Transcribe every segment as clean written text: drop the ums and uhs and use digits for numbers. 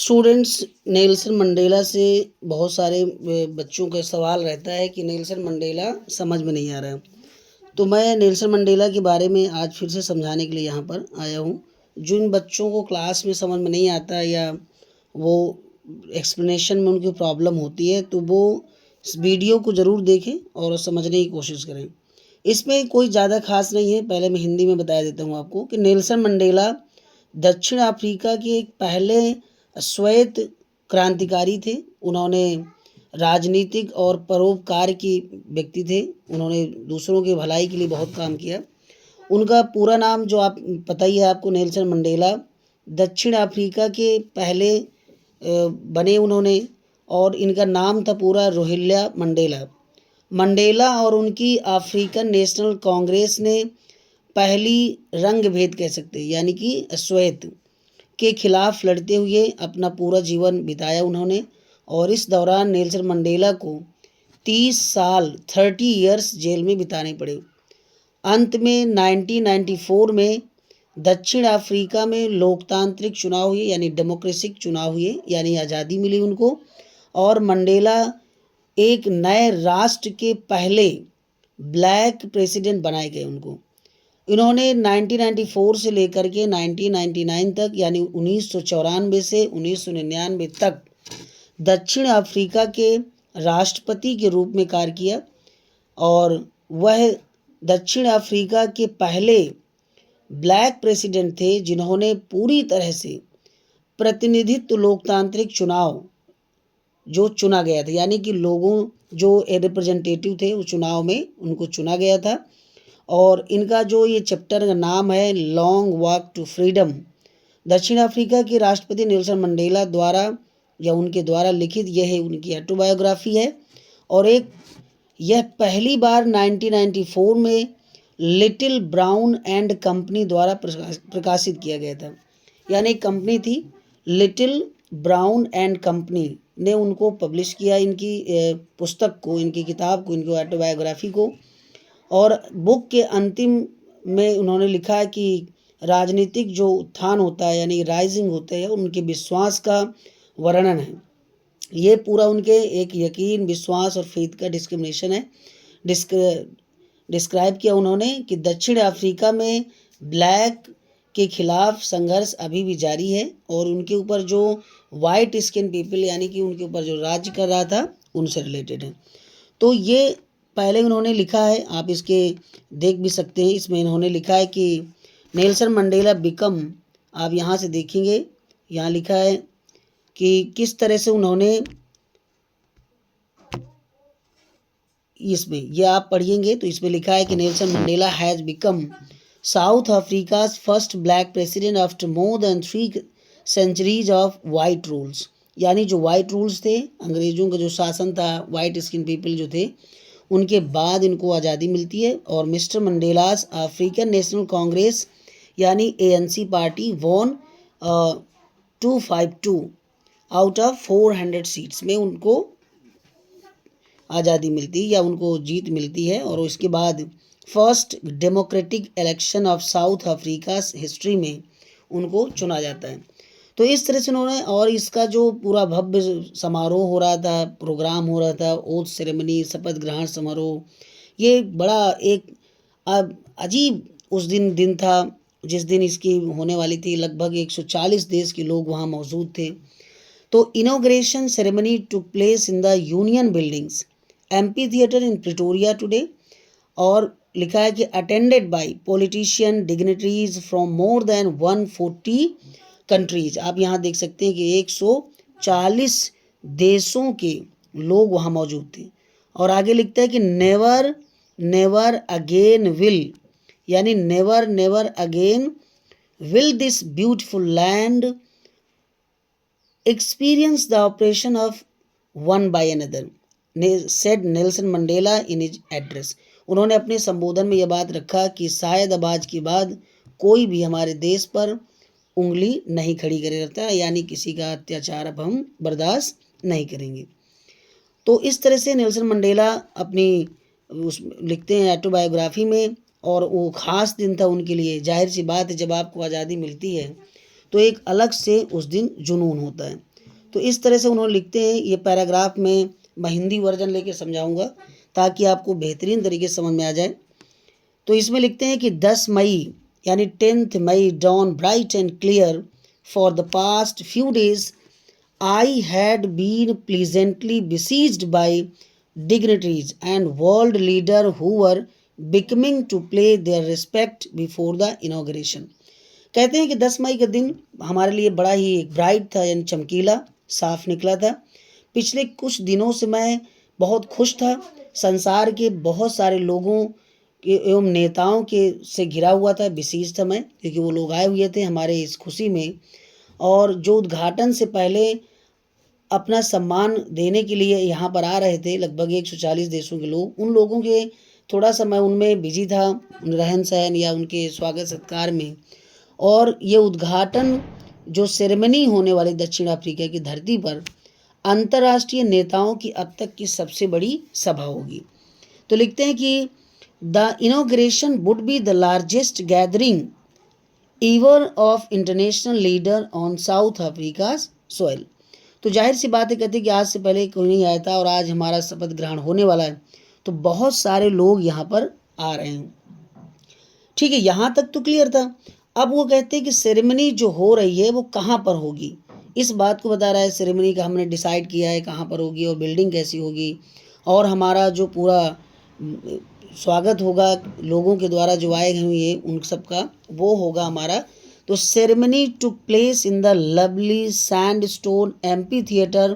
Students Nelson Mandela से बहुत सारे बच्चों का सवाल रहता है कि नेल्सन मंडेला समझ में नहीं आ रहा है। तो मैं नेल्सन मंडेला के बारे में आज फिर से समझाने के लिए यहाँ पर आया हूँ। जिन बच्चों को क्लास में समझ में नहीं आता या वो एक्सप्लेनेशन में उनकी प्रॉब्लम होती है तो वो इस वीडियो को ज़रूर देखें और समझने की कोशिश करें। इसमें कोई ज़्यादा खास नहीं है। पहले मैं हिंदी में बता देता हूँ आपको कि नेल्सन मंडेला दक्षिण अफ्रीका के एक पहले श्वेत क्रांतिकारी थे। उन्होंने राजनीतिक और परोपकार की व्यक्ति थे। उन्होंने दूसरों की भलाई के लिए बहुत काम किया। उनका पूरा नाम जो आप पता ही है आपको, नेल्सन मंडेला दक्षिण अफ्रीका के पहले बने उन्होंने, और इनका नाम था पूरा रोहिल्या मंडेला। मंडेला और उनकी अफ्रीकन नेशनल कांग्रेस ने पहली रंग भेद कह सकते हैं यानी कि श्वेत के खिलाफ लड़ते हुए अपना पूरा जीवन बिताया उन्होंने। और इस दौरान नेल्सन मंडेला को 30 साल 30 इयर्स जेल में बिताने पड़े। अंत में 1994 में दक्षिण अफ्रीका में लोकतांत्रिक चुनाव हुए यानी डेमोक्रेसिक चुनाव हुए, यानी आज़ादी मिली उनको। और मंडेला एक नए राष्ट्र के पहले ब्लैक प्रेसिडेंट बनाए गए उनको। इन्होंने 1994 से लेकर के 1999 तक यानी 1994 से 1999 तक दक्षिण अफ्रीका के राष्ट्रपति के रूप में कार्य किया। और वह दक्षिण अफ्रीका के पहले ब्लैक प्रेसिडेंट थे जिन्होंने पूरी तरह से प्रतिनिधित्व लोकतांत्रिक चुनाव जो चुना गया था, यानी कि लोगों जो रिप्रेजेंटेटिव थे उस चुनाव में उनको चुना गया था। और इनका जो ये चैप्टर का नाम है लॉन्ग वॉक टू फ्रीडम, दक्षिण अफ्रीका के राष्ट्रपति नेल्सन मंडेला द्वारा या उनके द्वारा लिखित यह उनकी ऑटोबायोग्राफी है। और यह पहली बार 1994 में लिटिल ब्राउन एंड कंपनी द्वारा प्रकाशित किया गया था। यानी एक कंपनी थी लिटिल ब्राउन एंड कंपनी ने उनको पब्लिश किया, इनकी पुस्तक को, इनकी किताब को, इनकी ऑटोबायोग्राफी को। और बुक के अंतिम में उन्होंने लिखा है कि राजनीतिक जो उत्थान होता है यानी राइजिंग होते हैं उनके विश्वास का वर्णन है। ये पूरा उनके एक यकीन, विश्वास और फेथ का डिस्क्रिमिनेशन है। डिस्क्राइब किया उन्होंने कि दक्षिण अफ्रीका में ब्लैक के खिलाफ संघर्ष अभी भी जारी है और उनके ऊपर जो वाइट स्किन पीपल यानी कि उनके ऊपर जो राज्य कर रहा था उनसे रिलेटेड है। तो ये पहले उन्होंने लिखा है, आप इसके देख भी सकते हैं। इसमें इन्होंने लिखा है कि नेल्सन मंडेला बिकम, आप यहाँ से देखेंगे, यहाँ लिखा है कि किस तरह से उन्होंने, इसमें ये आप पढ़िएंगे तो इसमें लिखा है कि Nelson Mandela has become South Africa's first black president after more than 3 centuries of white rules. यानी जो वाइट रूल्स थे, अंग्रेजों का जो शासन था, वाइट स्किन पीपल जो थे, उनके बाद इनको आज़ादी मिलती है। और Mister Mandela's African National Congress यानी ANC party won 252 out of 400 seats में उनको आज़ादी मिलती है या उनको जीत मिलती है। और उसके बाद first democratic election of south Africa history में उनको चुना जाता है। तो इस तरह से उन्होंने, और इसका जो पूरा भव्य समारोह हो रहा था, प्रोग्राम हो रहा था, ओथ सेरेमनी, शपथ ग्रहण समारोह, ये बड़ा एक अजीब उस दिन था जिस दिन इसकी होने वाली थी। लगभग 140 देश के लोग वहाँ मौजूद थे। तो inauguration ceremony took place in the union buildings MP theatre in Pretoria today. और लिखा है कि attended by politician dignitaries from more than 140 countries. आप यहाँ देख सकते हैं कि 140 देशों के लोग वहाँ मौजूद थे। और आगे लिखता है कि नेवर नेवर अगेन विल, यानी never never again will this beautiful land experience the operation of one by another, said Nelson Mandela in his address. उन्होंने अपने संबोधन में यह बात रखा कि शायद अब आज के बाद कोई भी हमारे देश पर उंगली नहीं खड़ी करे रहता है, यानी किसी का अत्याचार अब हम बर्दाश्त नहीं करेंगे। तो इस तरह से नेल्सन मंडेला अपनी उस लिखते हैं ऑटोबायोग्राफी में। और वो ख़ास दिन था उनके लिए। जाहिर सी बात है, जब आपको आज़ादी मिलती है तो एक अलग से उस दिन जुनून होता है। तो इस तरह से उन्होंने लिखते हैं ये पैराग्राफ में, मैं हिंदी वर्जन लेके समझाऊंगा ताकि आपको बेहतरीन तरीके से समझ में आ जाए। तो इसमें लिखते हैं कि 10 मई यानी 10th May dawn bright and clear for the past few days I had been pleasantly besieged by dignitaries and world leaders who were becoming to play their respect before the inauguration। कहते हैं कि 10 मई का दिन हमारे लिए बड़ा ही bright था, यानी चमकीला साफ निकला था। पिछले कुछ दिनों से मैं बहुत खुश था। संसार के बहुत सारे लोगों के एवं नेताओं के से घिरा हुआ था, बिसीज था मैं, क्योंकि वो लोग आए हुए थे हमारे इस खुशी में, और जो उद्घाटन से पहले अपना सम्मान देने के लिए यहाँ पर आ रहे थे लगभग 140 देशों के लोग, उन लोगों के थोड़ा सा मैं उनमें बिजी था, उन रहन सहन या उनके स्वागत सत्कार में। और ये उद्घाटन जो सेरेमनी होने वाली दक्षिण अफ्रीका की धरती पर अंतर्राष्ट्रीय नेताओं की अब तक की सबसे बड़ी सभा होगी। तो लिखते हैं कि the inauguration would be the largest gathering ईवर of international leader on south Africa soil. तो जाहिर सी बात है, कहते हैं कि आज से पहले कोई नहीं आया था और आज हमारा शपथ ग्रहण होने वाला है, तो बहुत सारे लोग यहाँ पर आ रहे हैं। ठीक है, यहाँ तक तो क्लियर था। अब वो कहते हैं कि सेरेमनी जो हो रही है वो कहाँ पर होगी, इस बात को बता रहा है। सेरेमनी का हमने डिसाइड किया है कहाँ पर होगी और बिल्डिंग कैसी होगी, और हमारा जो पूरा स्वागत होगा लोगों के द्वारा जो आए हुए उन सब का, वो होगा हमारा। तो ceremony took place in the lovely sandstone amphi theatre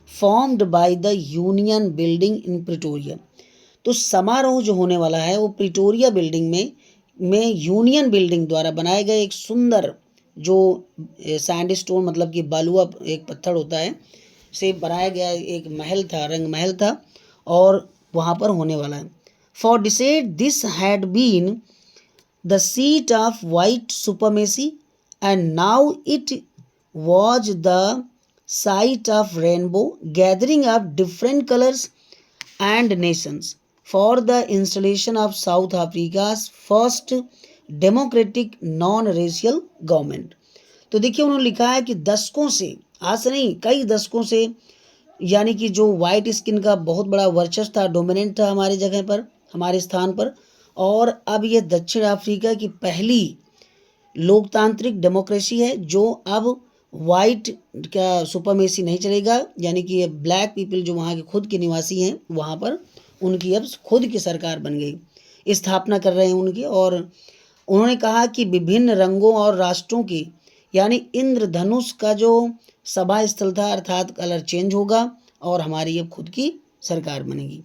formed by the union building in Pretoria. तो समारोह जो होने वाला है वो प्रिटोरिया बिल्डिंग में यूनियन बिल्डिंग द्वारा बनाए गए एक सुंदर, जो सैंडस्टोन मतलब कि बालुआ एक पत्थर होता है, से बनाया गया एक महल था, रंग महल था, और वहाँ पर होने वाला है। For decide this had been the seat of white supremacy and now it was the site of rainbow gathering of different colors and nations for the installation of South Africa's first democratic non-racial government। तो देखिए उन्होंने लिखा है कि दशकों से, आज से नहीं कई दशकों से, यानी कि जो वाइट स्किन का बहुत बड़ा वर्चस्व था, डोमिनेंट था हमारी जगह पर, हमारे स्थान पर, और अब ये दक्षिण अफ्रीका की पहली लोकतांत्रिक डेमोक्रेसी है जो अब वाइट का सुपरमेसी नहीं चलेगा, यानी कि ये ब्लैक पीपल जो वहाँ के खुद के निवासी हैं वहाँ पर उनकी अब खुद की सरकार बन गई, स्थापना कर रहे हैं उनकी। और उन्होंने कहा कि विभिन्न रंगों और राष्ट्रों की, यानी इंद्रधनुष का जो सभा स्थल था अर्थात कलर चेंज होगा और हमारी अब खुद की सरकार बनेगी,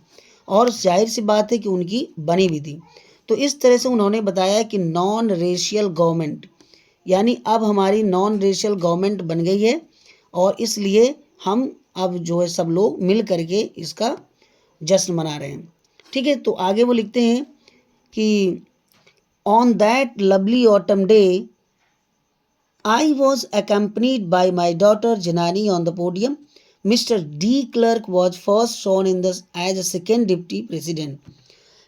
और जाहिर सी बात है कि उनकी बनी भी थी। तो इस तरह से उन्होंने बताया कि नॉन रेशियल गवर्नमेंट, यानी अब हमारी नॉन रेशियल गवर्नमेंट बन गई है, और इसलिए हम अब जो है सब लोग मिल करके इसका जश्न मना रहे हैं। ठीक है, तो आगे वो लिखते हैं कि on that lovely autumn day I was accompanied by my daughter Janani on the podium. Mr. D. Clerk was first sworn in as a second deputy president.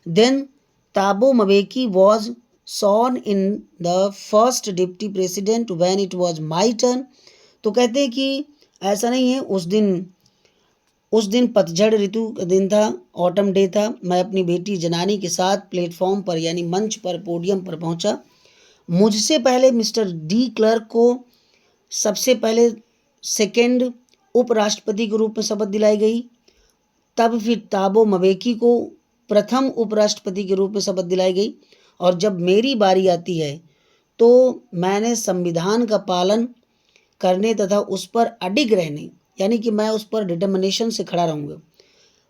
Then Thabo Mbeki was sworn in the first deputy president when it was my turn। तो कहते हैं कि ऐसा नहीं है, उस दिन पतझड़ ऋतु का दिन था, ऑटम डे था। मैं अपनी बेटी जनानी के साथ प्लेटफॉर्म पर यानी मंच पर, पोडियम पर पहुंचा। मुझसे पहले मिस्टर डी क्लर्क को सबसे पहले सेकेंड उपराष्ट्रपति के रूप में शपथ दिलाई गई, तब फिर ताबो मबेकी को प्रथम उपराष्ट्रपति के रूप में शपथ दिलाई गई, और जब मेरी बारी आती है तो मैंने संविधान का पालन करने तथा उस पर अडिग रहने, यानी कि मैं उस पर डिटर्मिनेशन से खड़ा रहूँगा,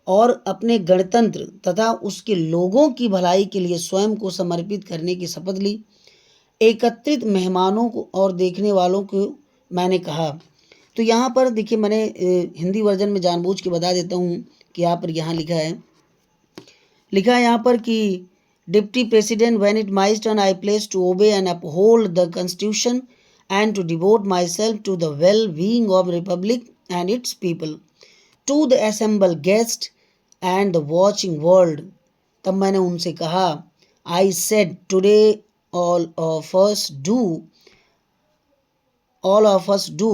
और अपने गणतंत्र तथा उसके लोगों की भलाई के लिए स्वयं को समर्पित करने की शपथ ली। एकत्रित मेहमानों को और देखने वालों को मैंने कहा। तो यहाँ पर देखिए, मैंने हिंदी वर्जन में जानबूझ के बता देता हूँ कि यहाँ पर यहाँ लिखा है यहाँ पर कि deputy president when it my turn I place to obey and uphold the constitution and to devote myself to the well being of republic and its people to the assembled guest and the watching world. तब मैंने उनसे कहा, I said today all of us do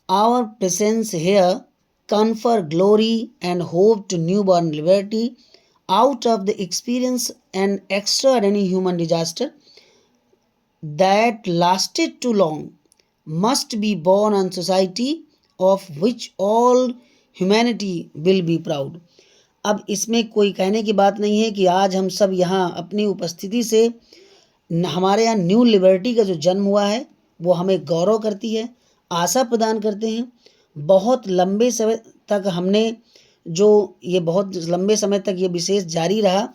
Our presence here confer glory and hope to newborn liberty out of the experience an extraordinary human disaster that lasted too long must be born on society of which all humanity will be proud. अब इसमें कोई कहने की बात नहीं है कि आज हम सब यहाँ अपनी उपस्थिति से हमारे यहाँ न्यू लिबर्टी का जो जन्म हुआ है वो हमें गौरव करती है, आशा प्रदान करते हैं। बहुत लंबे समय तक हमने जो ये बहुत लंबे समय तक ये विशेष जारी रहा,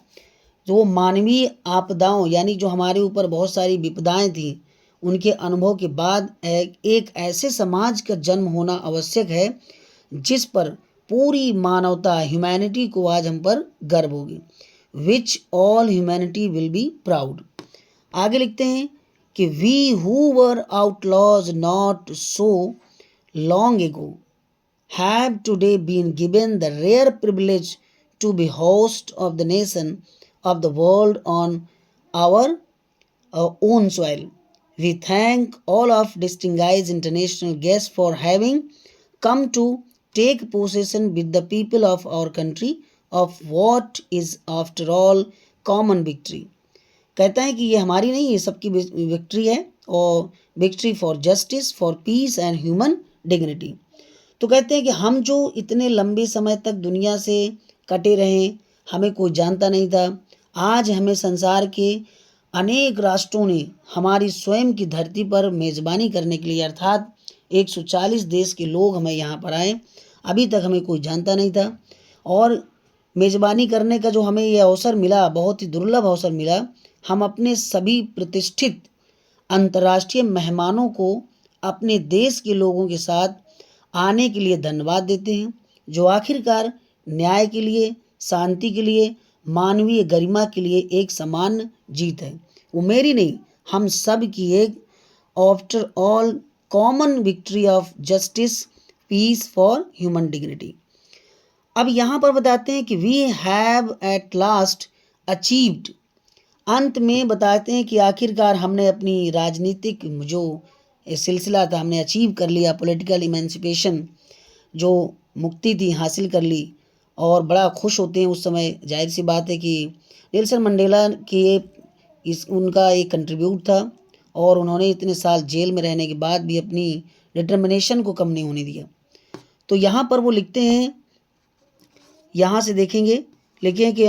जो मानवीय आपदाओं यानी जो हमारे ऊपर बहुत सारी विपदाएं थी, उनके अनुभव के बाद एक ऐसे समाज का जन्म होना आवश्यक है जिस पर पूरी मानवता ह्यूमैनिटी को आज हम पर गर्व होगी, which all humanity will be proud. आगे लिखते हैं कि we who were outlaws not so long ago have today been given the rare privilege to be host of the nation of the world on our own soil. We thank all of distinguished international guests for having come to take possession with the people of our country of what is after all common victory. कहता है कि ये हमारी नहीं, ये सबकी victory है और victory for justice, for piece and human dignity. तो कहते हैं कि हम जो इतने लंबे समय तक दुनिया से कटे रहे, हमें कोई जानता नहीं था, आज हमें संसार के अनेक राष्ट्रों ने हमारी स्वयं की धरती पर मेज़बानी करने के लिए, अर्थात 140 देश के लोग हमें यहाँ पर आए। अभी तक हमें कोई जानता नहीं था और मेज़बानी करने का जो हमें ये अवसर मिला, बहुत ही दुर्लभ अवसर मिला। हम अपने सभी प्रतिष्ठित अंतर्राष्ट्रीय मेहमानों को अपने देश के लोगों के साथ आने के लिए धन्यवाद देते हैं, जो आखिरकार न्याय के लिए, शांति के लिए, मानवीय गरिमा के लिए एक समान जीत है। वो मेरी नहीं, हम सब की एक after all common victory of justice, peace for human dignity. अब यहाँ पर बताते हैं कि we have at last achieved, अंत में बताते हैं कि आखिरकार हमने अपनी राजनीतिक जो सिलसिला था हमने अचीव कर लिया, पॉलिटिकल इमेंसिपेशन जो मुक्ति थी हासिल कर ली और बड़ा खुश होते हैं उस समय। जाहिर सी बात है कि नेल्सन मंडेला के उनका एक कंट्रीब्यूट था और उन्होंने इतने साल जेल में रहने के बाद भी अपनी डिटर्मिनेशन को कम नहीं होने दिया। तो यहाँ पर वो लिखते हैं, यहाँ से देखेंगे, लिखें कि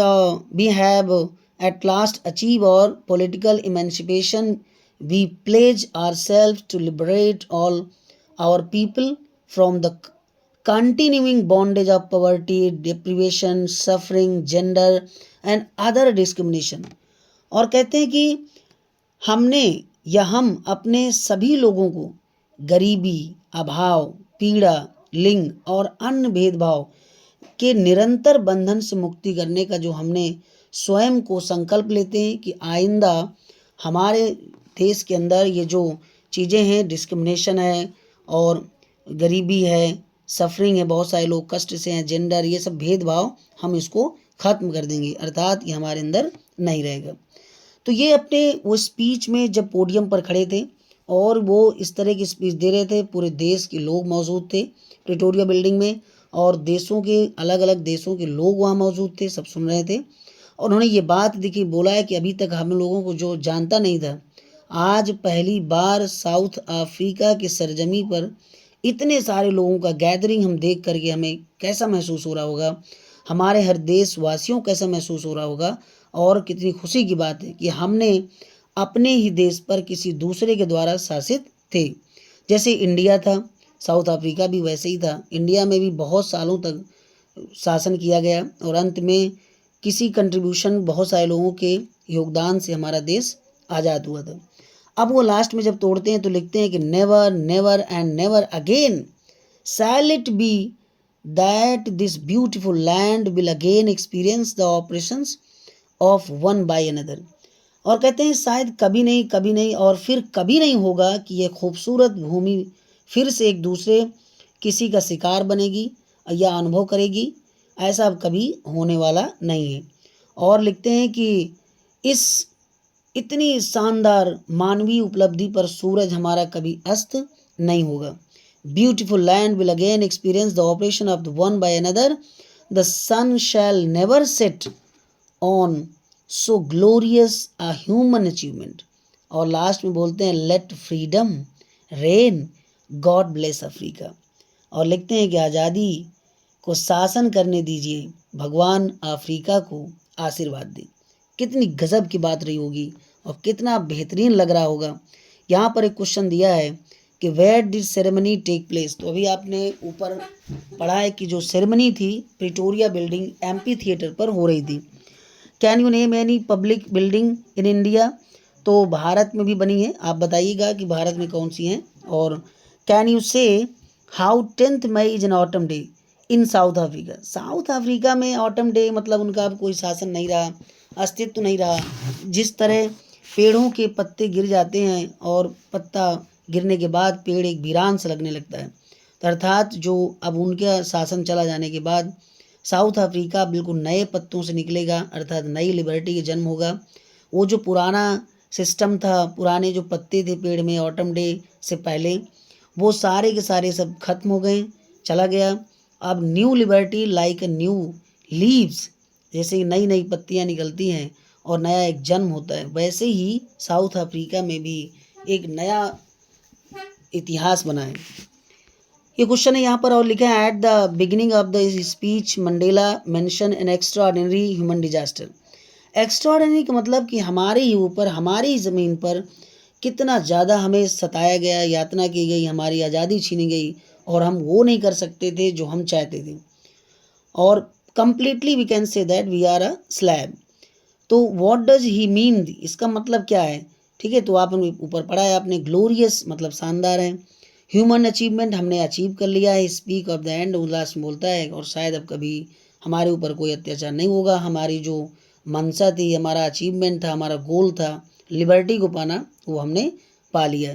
we have at last achieve our political emancipation, we pledge ourselves to liberate all our people from the continuing bondage of poverty, deprivation, suffering, gender and other discrimination। और कहते हैं कि हमने या हम अपने सभी लोगों को गरीबी, अभाव, पीड़ा, लिंग और अन्य भेदभाव के निरंतर बंधन से मुक्ति करने का जो हमने स्वयं को संकल्प लेते हैं कि आइंदा हमारे देश के अंदर ये जो चीज़ें हैं, डिस्क्रिमिनेशन है और गरीबी है, सफरिंग है, बहुत सारे लोग कष्ट से हैं, जेंडर, ये सब भेदभाव हम इसको ख़त्म कर देंगे, अर्थात ये हमारे अंदर नहीं रहेगा। तो ये अपने वो स्पीच में जब पोडियम पर खड़े थे और वो इस तरह की स्पीच दे रहे थे, पूरे देश के लोग मौजूद थे प्रिटोरिया बिल्डिंग में और देशों के अलग अलग देशों के लोग वहाँ मौजूद थे, सब सुन रहे थे। और उन्होंने ये बात देखी, बोला है कि अभी तक हम लोगों को जो जानता नहीं था, आज पहली बार साउथ अफ्रीका की सरजमी पर इतने सारे लोगों का गैदरिंग हम देख करके हमें कैसा महसूस हो रहा होगा, हमारे हर देशवासियों को कैसा महसूस हो रहा होगा। और कितनी खुशी की बात है कि हमने अपने ही देश पर किसी दूसरे के द्वारा शासित थे। जैसे इंडिया था, साउथ अफ्रीका भी वैसे ही था। इंडिया में भी बहुत सालों तक शासन किया गया और अंत में किसी कंट्रीब्यूशन, बहुत सारे लोगों के योगदान से हमारा देश आज़ाद हुआ था। अब वो लास्ट में जब तोड़ते हैं तो लिखते हैं कि never never and never again shall it be that this beautiful land will again experience the operations of one by another. और कहते हैं शायद कभी नहीं और फिर कभी नहीं होगा कि यह खूबसूरत भूमि फिर से एक दूसरे किसी का शिकार बनेगी या अनुभव करेगी, ऐसा अब कभी होने वाला नहीं है। और लिखते हैं कि इस इतनी शानदार मानवीय उपलब्धि पर सूरज हमारा कभी अस्त नहीं होगा। beautiful land will again experience the operation of the one by another. The sun shall never set on so glorious a human achievement. और लास्ट में बोलते हैं let freedom reign, God bless Africa. और लिखते हैं कि आज़ादी को शासन करने दीजिए, भगवान अफ्रीका को आशीर्वाद दें। कितनी गजब की बात रही होगी और कितना बेहतरीन लग रहा होगा। यहाँ पर एक क्वेश्चन दिया है कि where did ceremony take place. तो अभी आपने ऊपर पढ़ा है कि जो सेरेमनी थी प्रिटोरिया बिल्डिंग एम्पी थिएटर पर हो रही थी। Can you name any public building in India. तो भारत में भी बनी है, आप बताइएगा कि भारत में कौन सी हैं। और can you say how 10th May is an autumn day in South Africa. South Africa में ऑटम डे मतलब उनका अब कोई शासन नहीं रहा, अस्तित्व नहीं रहा। जिस तरह पेड़ों के पत्ते गिर जाते हैं और पत्ता गिरने के बाद पेड़ एक वीरान सा लगने लगता है, तो अर्थात जो अब उनका शासन चला जाने के बाद साउथ अफ्रीका बिल्कुल नए पत्तों से निकलेगा, अर्थात नई लिबर्टी का जन्म होगा। वो जो पुराना सिस्टम था, पुराने जो पत्ते थे पेड़ में ऑटम डे से पहले, वो सारे के सारे सब खत्म हो गए, चला गया। अब new liberty like new leaves, जैसे नई नई पत्तियां निकलती हैं और नया एक जन्म होता है, वैसे ही साउथ अफ्रीका में भी एक नया इतिहास बना है। ये क्वेश्चन है यहाँ पर और लिखा है at the beginning of the speech Mandela mention N extraordinary human disaster. Extraordinary का मतलब कि हमारे ही ऊपर, हमारी ही ज़मीन पर कितना ज़्यादा हमें सताया गया, यातना की गई, हमारी आज़ादी छीनी गई और हम वो नहीं कर सकते थे जो हम चाहते थे। और completely we can say that we are a slab. तो व्हाट डज ही मीन, इसका मतलब क्या है। ठीक है, तो आपने ऊपर पढ़ा है आपने, ग्लोरियस मतलब शानदार है, ह्यूमन अचीवमेंट हमने अचीव कर लिया है, स्पीक ऑफ द एंड उल्लास में बोलता है और शायद अब कभी हमारे ऊपर कोई अत्याचार नहीं होगा। हमारी जो मंशा थी, हमारा अचीवमेंट था, हमारा गोल था लिबर्टी को पाना, वो हमने पा लिया।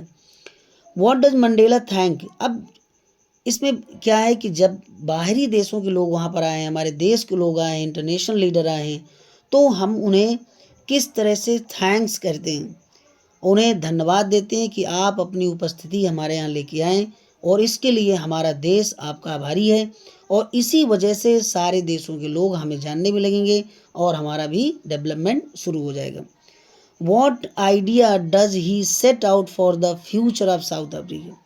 What does Mandela thank. अब इसमें क्या है कि जब बाहरी देशों के लोग वहाँ पर आए हैं, हमारे देश के लोग आए हैं, इंटरनेशनल लीडर आए हैं, तो हम उन्हें किस तरह से थैंक्स करते हैं, उन्हें धन्यवाद देते हैं कि आप अपनी उपस्थिति हमारे यहाँ लेके आएँ और इसके लिए हमारा देश आपका आभारी है। और इसी वजह से सारे देशों के लोग हमें जानने भी लगेंगे और हमारा भी डेवलपमेंट शुरू हो जाएगा। What idea does he set out for the future of south Africa.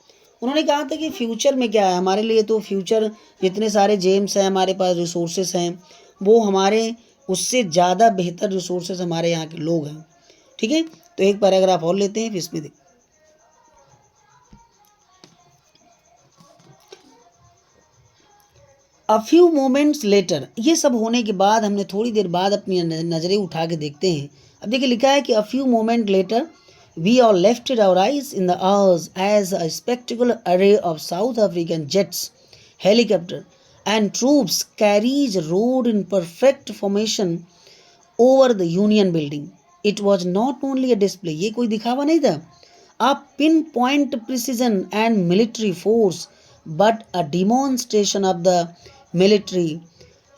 उन्होंने कहा था कि फ्यूचर में क्या है हमारे लिए, तो फ्यूचर जितने सारे जेम्स हैं, हमारे पास रिसोर्सेस हैं, वो हमारे उससे ज़्यादा बेहतर रिसोर्सेस हमारे यहाँ के लोग हैं। ठीक है, तो एक पैराग्राफ और लेते हैं, फिर इसमें अ फ्यू मोमेंट्स लेटर। ये सब होने के बाद हमने थोड़ी देर बाद अपनी नज़रें उठा के देखते हैं। अब देखिए लिखा है कि a few moment later we all lifted our eyes in the hours as a spectacular array of South African jets, helicopter and troops carriers roared in perfect formation over the union building. It was not only a display, ये कोई दिखावा नहीं था, a pinpoint precision and military force, but a demonstration of the military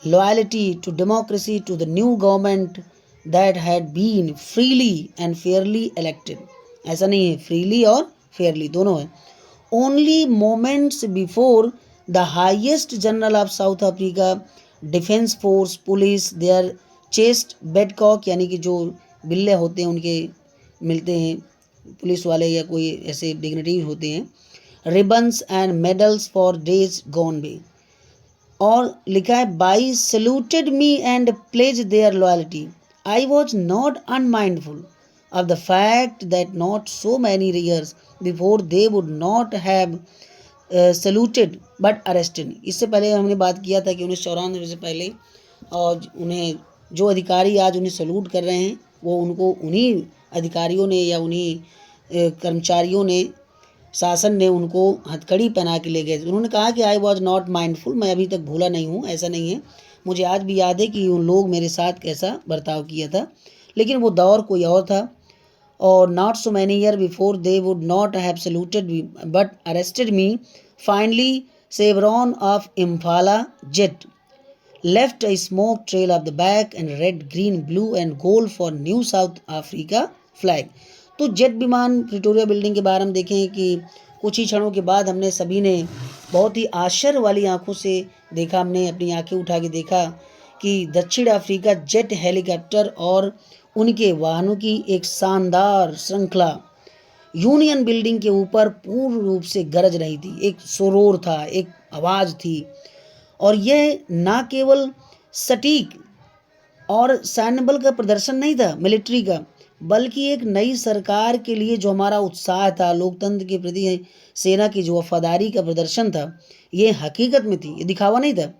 loyalty to democracy to the new government that had been freely and fairly elected। ऐसा नहीं है, freely और fairly दोनों है। Only moments before the highest general of South Africa defense force police their chest bedcock, यानी कि जो बिल्ले होते हैं उनके मिलते हैं पुलिस वाले या कोई ऐसे डिग्निटी होते हैं, ribbons and medals for days gone by. और लिखा है by saluted me and pledge their loyalty, I was not unmindful of the fact that not so many years before they would not have saluted but arrested. इससे पहले हमने बात किया था कि 1994 से पहले और उन्हें जो अधिकारी आज उन्हें सल्यूट कर रहे हैं वो उनको उन्हीं अधिकारियों ने या उन्हीं कर्मचारियों ने, शासन ने उनको हथकड़ी पहना के ले गए। उन्होंने कहा कि आई वॉज नॉट माइंडफुल, मैं अभी तक भूला नहीं हूँ, ऐसा नहीं है, मुझे आज भी याद है कि उन लोग मेरे साथ कैसा बर्ताव किया था, लेकिन वो दौर कोई और था। और not so many year before they would not have saluted but arrested me finally chevron of Impala jet left a smoke trail of the back and red, green, blue and gold for New South Africa flag। तो jet विमान Pretoria building के बारे में देखें कि कुछ ही क्षणों के बाद हमने सभी ने बहुत ही आश्चर्य वाली आंखों से देखा, हमने अपनी आंखें उठा के देखा कि दक्षिण अफ्रीका जेट हेलीकॉप्टर और उनके वाहनों की एक शानदार श्रृंखला यूनियन बिल्डिंग के ऊपर पूर्ण रूप से गरज रही थी। एक शोर था, एक आवाज़ थी, और यह ना केवल सटीक और सैन्य बल का प्रदर्शन नहीं था, मिलिट्री का, बल्कि एक नई सरकार के लिए जो हमारा उत्साह था, लोकतंत्र के प्रति सेना की जो वफादारी का प्रदर्शन था, ये हकीकत में थी, ये दिखावा नहीं था।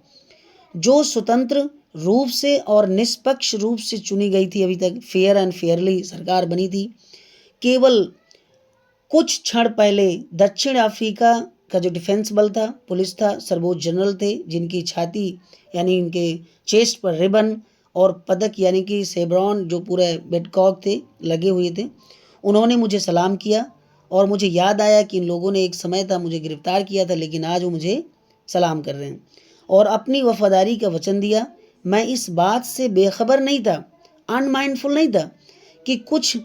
जो स्वतंत्र रूप से और निष्पक्ष रूप से चुनी गई थी, अभी तक फेयर एंड फेयरली सरकार बनी थी। केवल कुछ क्षण पहले दक्षिण अफ्रीका का जो डिफेंस बल था, पुलिस था, सर्वोच्च जनरल थे, जिनकी छाती यानी इनके चेस्ट पर रिबन और पदक यानी कि सेब्रॉन जो पूरे बेडकॉक थे लगे हुए थे, उन्होंने मुझे सलाम किया और मुझे याद आया कि इन लोगों ने एक समय था मुझे गिरफ्तार किया था, लेकिन आज वो मुझे सलाम कर रहे हैं और अपनी वफादारी का वचन दिया। मैं इस बात से बेखबर नहीं था, अनमाइंडफुल नहीं था कि कुछ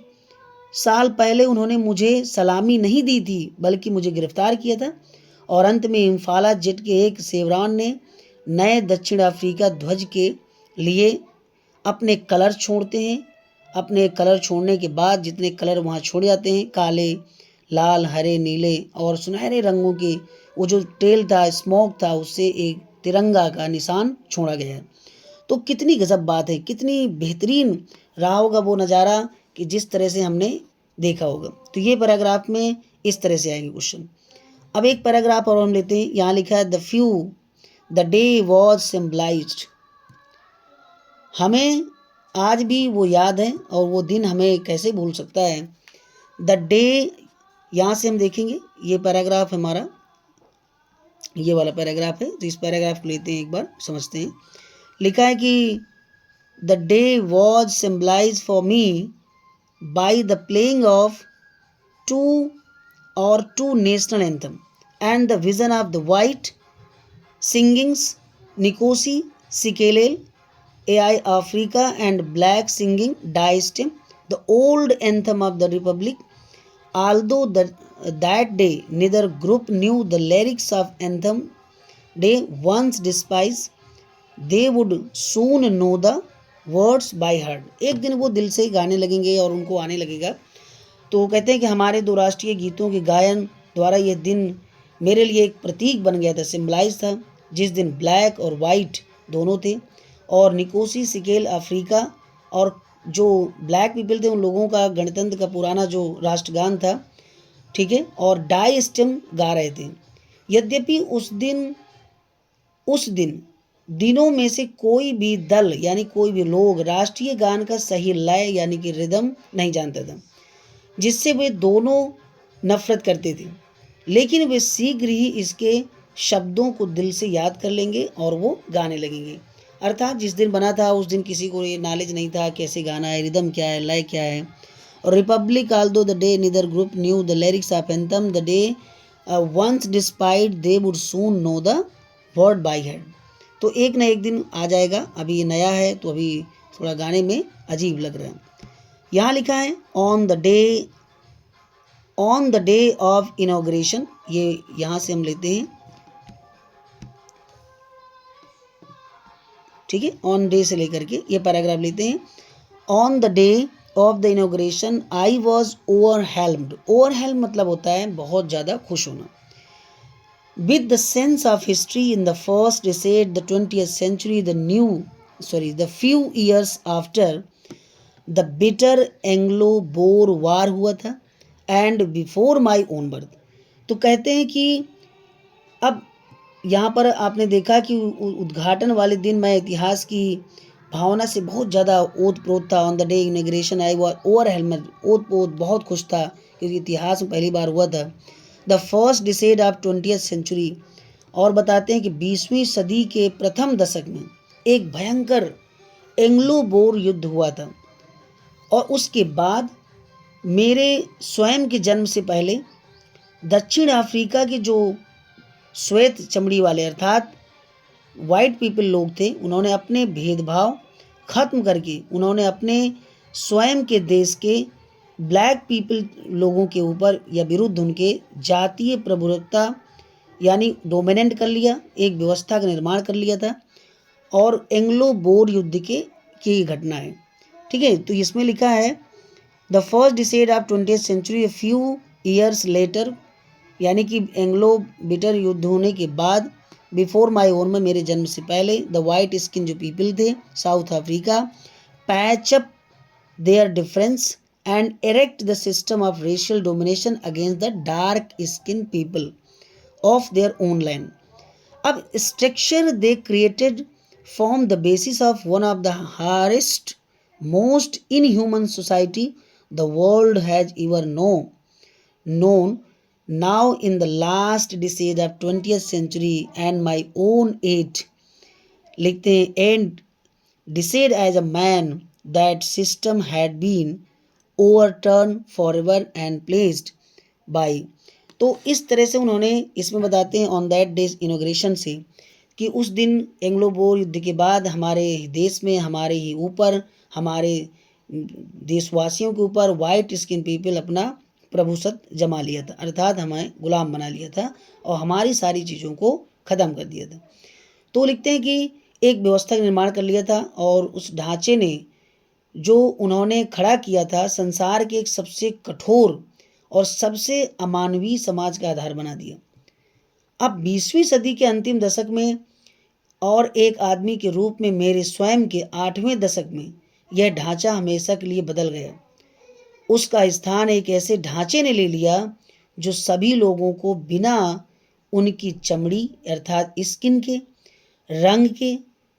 साल पहले उन्होंने मुझे सलामी नहीं दी थी, बल्कि मुझे गिरफ्तार किया था। और अंत में इम्फाला जेट के एक सेवरान ने नए दक्षिण अफ्रीका ध्वज के लिए अपने कलर छोड़ते हैं। अपने कलर छोड़ने के बाद जितने कलर वहाँ छोड़ जाते हैं, काले, लाल, हरे, नीले और सुनहरे रंगों के, वो जो टेल था, स्मोक था, उससे एक तिरंगा का निशान छोड़ा गया है। तो कितनी गजब बात है, कितनी बेहतरीन रहा होगा वो नज़ारा कि जिस तरह से हमने देखा होगा। तो ये पैराग्राफ में इस तरह से आएंगे क्वेश्चन। अब एक पैराग्राफ और हम लेते हैं। यहाँ लिखा है द डे वॉज सिम्बलाइज्ड। हमें आज भी वो याद है और वो दिन हमें कैसे भूल सकता है। द डे, यहाँ से हम देखेंगे, ये पैराग्राफ हमारा ये वाला पैराग्राफ है। तो इस पैराग्राफ को लेते हैं, एक बार समझते हैं। लिखा है कि the day was symbolize for me by the playing of two national anthem and the vision of the white singings Nkosi Sikelel AI Africa and black singing Die Stem, the old anthem of the republic. Although that day neither group knew the lyrics of anthem they once despised, they would soon know the words by heart. एक दिन वो दिल से गाने लगेंगे और उनको आने लगेगा। तो कहते हैं कि हमारे दो राष्ट्रीय गीतों के गायन द्वारा ये दिन मेरे लिए एक प्रतीक बन गया था, सिम्बलाइज था, जिस दिन ब्लैक और वाइट दोनों थे और निकोसी सिकेल अफ्रीका और जो ब्लैक पीपल थे उन लोगों का गणतंत्र का पुराना जो राष्ट्रगान था, ठीक है, और डाई स्टेम गा रहे थे। यद्यपि उस दिन दिनों में से कोई भी दल यानी कोई भी लोग राष्ट्रीय गान का सही लय यानी कि रिदम नहीं जानता था, जिससे वे दोनों नफरत करते थे, लेकिन वे शीघ्र ही इसके शब्दों को दिल से याद कर लेंगे और वो गाने लगेंगे। अर्थात जिस दिन बना था उस दिन किसी को ये नॉलेज नहीं था कैसे गाना है, रिदम क्या है, लय क्या है। और republic although the day neither group knew the lyrics of anthem the day once despite they would soon know the word by head. तो एक ना एक दिन आ जाएगा, अभी ये नया है तो अभी थोड़ा गाने में अजीब लग रहा है। यहाँ लिखा है on the day of inauguration, ये यहाँ से हम लेते हैं, ठीक है, ऑन डे से लेकर के ये पैराग्राफ लेते हैं। On the day of the inauguration I was overwhelmed. Overwhelm मतलब होता है बहुत ज़्यादा खुश होना। With the sense of history in the first decade the 20th century, the few years after the bitter Anglo-Boer war हुआ था and before my own birth। तो कहते हैं कि अब यहाँ पर आपने देखा कि उद्घाटन वाले दिन मैं इतिहास की भावना से बहुत ज़्यादा ओत-प्रोत था। On the day inauguration I was overwhelmed, ओत-प्रोत बहुत खुश था क्योंकि इतिहास में पहली बार हुआ था। The first decade of 20th century, और बताते हैं कि 20वीं सदी के प्रथम दशक में एक भयंकर एंग्लो बोर युद्ध हुआ था और उसके बाद मेरे स्वयं के जन्म से पहले दक्षिण अफ्रीका के जो श्वेत चमड़ी वाले अर्थात वाइट पीपल लोग थे, उन्होंने अपने भेदभाव खत्म करके उन्होंने अपने स्वयं के देश के ब्लैक पीपल लोगों के ऊपर या विरुद्ध उनके जातीय प्रभुत्वता यानी डोमिनेंट कर लिया, एक व्यवस्था का निर्माण कर लिया था। और एंग्लो बोर युद्ध की घटना है, ठीक है। तो इसमें लिखा है the first decade of 20th century few years later, यानी कि एंग्लो बिटर युद्ध होने के बाद, बिफोर माई ओन में मेरे जन्म से पहले, द वाइट स्किन जो पीपल थे South Africa patch up their difference and erect the system of racial domination against the dark skin people of their own land. अब structure they created form the basis of one of the hardest, most inhuman society the world has ever known. Now in the last decade of 20th century and my own age, लिखते हैं and decide as a man that system had been overturned forever and placed by। तो इस तरह से उन्होंने इसमें बताते हैं ऑन दैट डे इनॉग्रेशन से कि उस दिन एंग्लो बोर युद्ध के बाद हमारे देश में, हमारे ही ऊपर, हमारे देशवासियों के ऊपर वाइट स्किन पीपल अपना प्रभुत्व जमा लिया था, अर्थात हमें गुलाम बना लिया था और हमारी सारी चीज़ों को ख़त्म कर दिया था। तो लिखते हैं कि एक व्यवस्था का निर्माण कर लिया था और उस ढांचे ने जो उन्होंने खड़ा किया था संसार के एक सबसे कठोर और सबसे अमानवीय समाज का आधार बना दिया। अब 20वीं सदी के अंतिम दशक में और एक आदमी के रूप में मेरे स्वयं के 8वें दशक में यह ढांचा हमेशा के लिए बदल गया। उसका स्थान एक ऐसे ढांचे ने ले लिया जो सभी लोगों को बिना उनकी चमड़ी अर्थात स्किन के, रंग के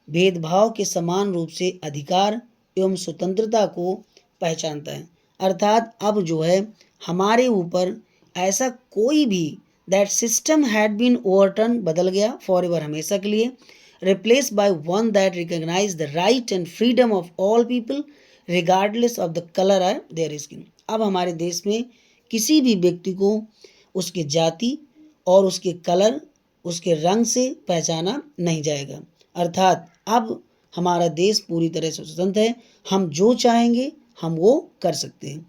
भेदभाव के समान रूप से अधिकार एवं स्वतंत्रता को पहचानता है। अर्थात अब जो है हमारे ऊपर ऐसा कोई भी that system had been overturn बदल गया फॉर एवर हमेशा के लिए, replaced by one that recognized the right and freedom of all people regardless of the color of their skin। अब हमारे देश में किसी भी व्यक्ति को उसके जाति और उसके कलर, उसके रंग से पहचाना नहीं जाएगा। अर्थात अब हमारा देश पूरी तरह से स्वतंत्र है, हम जो चाहेंगे हम वो कर सकते हैं।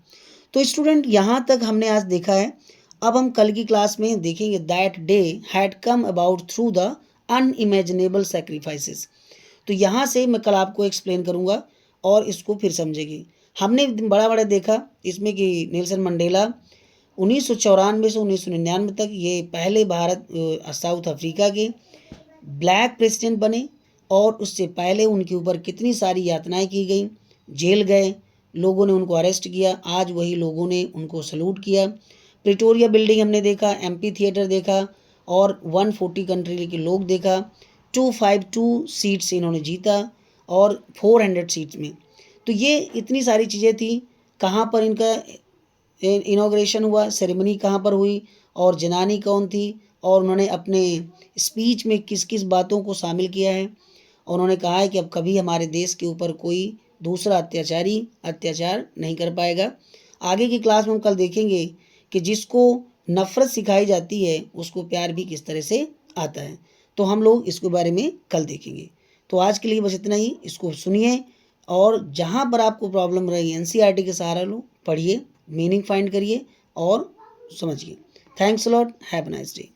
तो स्टूडेंट यहाँ तक हमने आज देखा है। अब हम कल की क्लास में देखेंगे that day had come about through the unimaginable sacrifices. तो यहाँ से मैं कल आपको एक्सप्लेन करूँगा और इसको फिर समझेंगे। हमने बड़ा देखा इसमें कि नेल्सन मंडेला 1994 से 1999 तक ये पहले साउथ अफ्रीका के ब्लैक प्रेसिडेंट बने और उससे पहले उनके ऊपर कितनी सारी यातनाएं की गई, जेल गए, लोगों ने उनको अरेस्ट किया, आज वही लोगों ने उनको सल्यूट किया। प्रिटोरिया बिल्डिंग हमने देखा, एम्पी थिएटर देखा और 140 कंट्री के लोग देखा। 252 सीट्स इन्होंने जीता और 400 सीट्स में। तो ये इतनी सारी चीज़ें थी। कहाँ पर इनका इनॉग्रेशन हुआ, सेरेमनी कहाँ पर हुई और जनानी कौन थी और उन्होंने अपने स्पीच में किस किस बातों को शामिल किया है। और उन्होंने कहा है कि अब कभी हमारे देश के ऊपर कोई दूसरा अत्याचार नहीं कर पाएगा। आगे की क्लास में हम कल देखेंगे कि जिसको नफ़रत सिखाई जाती है उसको प्यार भी किस तरह से आता है। तो हम लोग इसके बारे में कल देखेंगे। तो आज के लिए बस इतना ही। इसको सुनिए और जहाँ पर आपको प्रॉब्लम रही एनसीईआरटी के सहारा लो, पढ़िए, मीनिंग फाइंड करिए और समझिए। Thanks a lot, have a nice day.